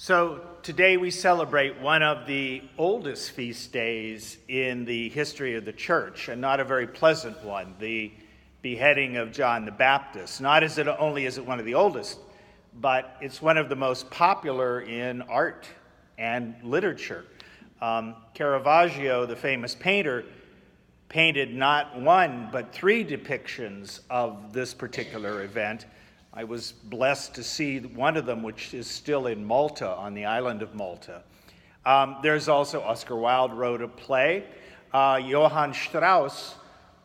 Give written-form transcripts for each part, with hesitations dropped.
So today we celebrate one of the oldest feast days in the history of the church, and not a very pleasant one, the beheading of John the Baptist. Not only is it one of the oldest, but it's one of the most popular in art and literature. Caravaggio, the famous painter, painted not one but three depictions of this particular event. I was blessed to see one of them, which is still in Malta, on the island of Malta. There's also Oscar Wilde wrote a play. Johann Strauss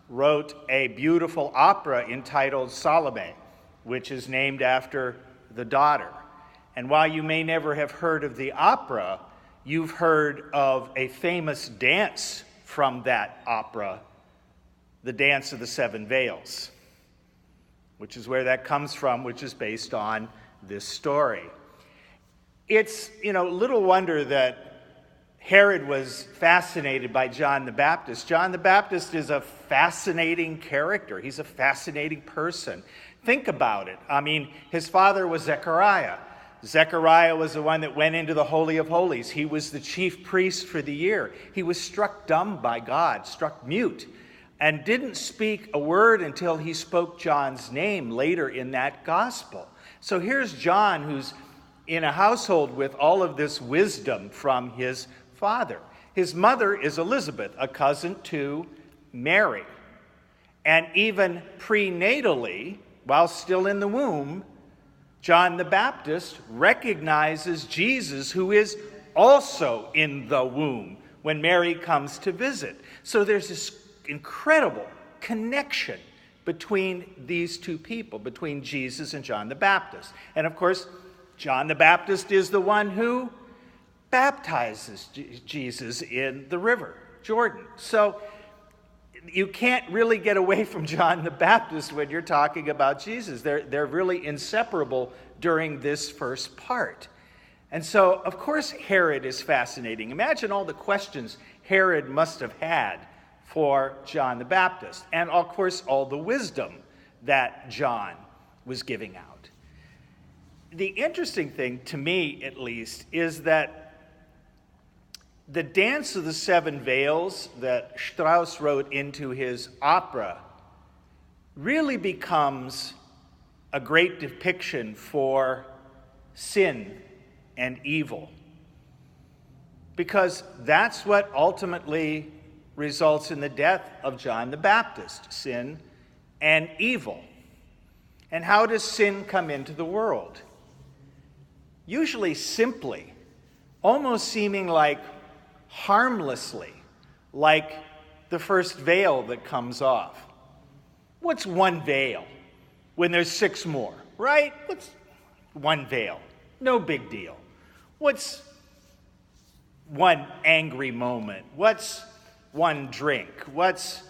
wrote a beautiful opera entitled Salome, which is named after the daughter. And while you may never have heard of the opera, you've heard of a famous dance from that opera, the Dance of the Seven Veils, which is where that comes from, which is based on this story. It's, little wonder that Herod was fascinated by John the Baptist. John the Baptist is a fascinating character. He's a fascinating person. Think about it. His father was Zechariah. Zechariah was the one that went into the Holy of Holies. He was the chief priest for the year. He was struck dumb by God, struck mute, and didn't speak a word until he spoke John's name later in that gospel. So here's John, who's in a household with all of this wisdom from his father. His mother is Elizabeth, a cousin to Mary. And even prenatally, while still in the womb, John the Baptist recognizes Jesus, who is also in the womb, when Mary comes to visit. So there's this incredible connection between these two people, between Jesus and John the Baptist. And of course, John the Baptist is the one who baptizes Jesus in the river Jordan. So you can't really get away from John the Baptist when you're talking about Jesus. They're really inseparable during this first part. And so, of course, Herod is fascinating. Imagine all the questions Herod must have had for John the Baptist, and of course all the wisdom that John was giving out. The interesting thing, to me at least, is that the Dance of the Seven Veils that Strauss wrote into his opera really becomes a great depiction for sin and evil, because that's what ultimately results in the death of John the Baptist, sin and evil. And how does sin come into the world? Usually simply, almost seeming like harmlessly, like the first veil that comes off. What's one veil when there's six more, right? What's one veil? No big deal. What's one angry moment? What's one drink? What's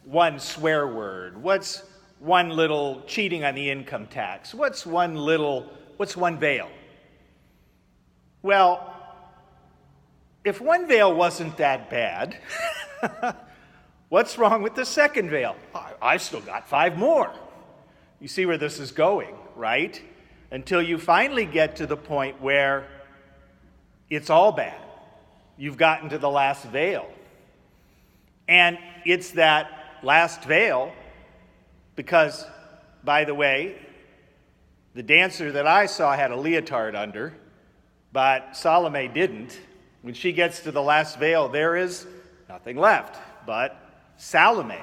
one swear word? What's one little cheating on the income tax? What's one veil? Well, if one veil wasn't that bad, what's wrong with the second veil? I've still got five more. You see where this is going, right? Until you finally get to the point where it's all bad. You've gotten to the last veil. And it's that last veil because, by the way, the dancer that I saw had a leotard under, but Salome didn't. When she gets to the last veil, there is nothing left but Salome.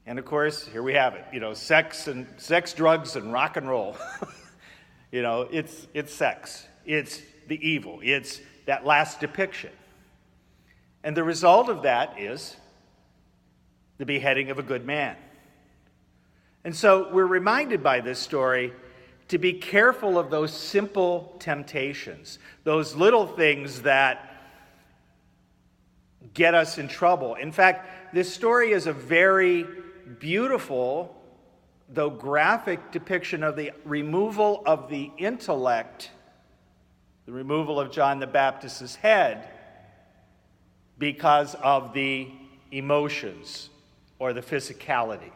And of course, here we have it, sex, drugs, and rock and roll. It's sex. It's the evil. It's that last depiction. And the result of that is the beheading of a good man. And so we're reminded by this story to be careful of those simple temptations, those little things that get us in trouble. In fact, this story is a very beautiful, though graphic, depiction of the removal of the intellect, the removal of John the Baptist's head, because of the emotions or the physicality.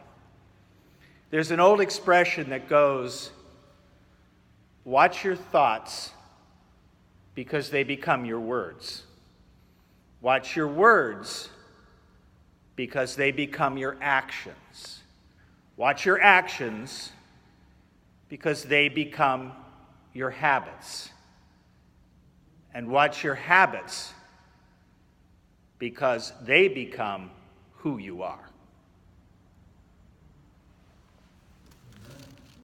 There's an old expression that goes, watch your thoughts because they become your words. Watch your words because they become your actions. Watch your actions because they become your habits. And watch your habits because they become who you are.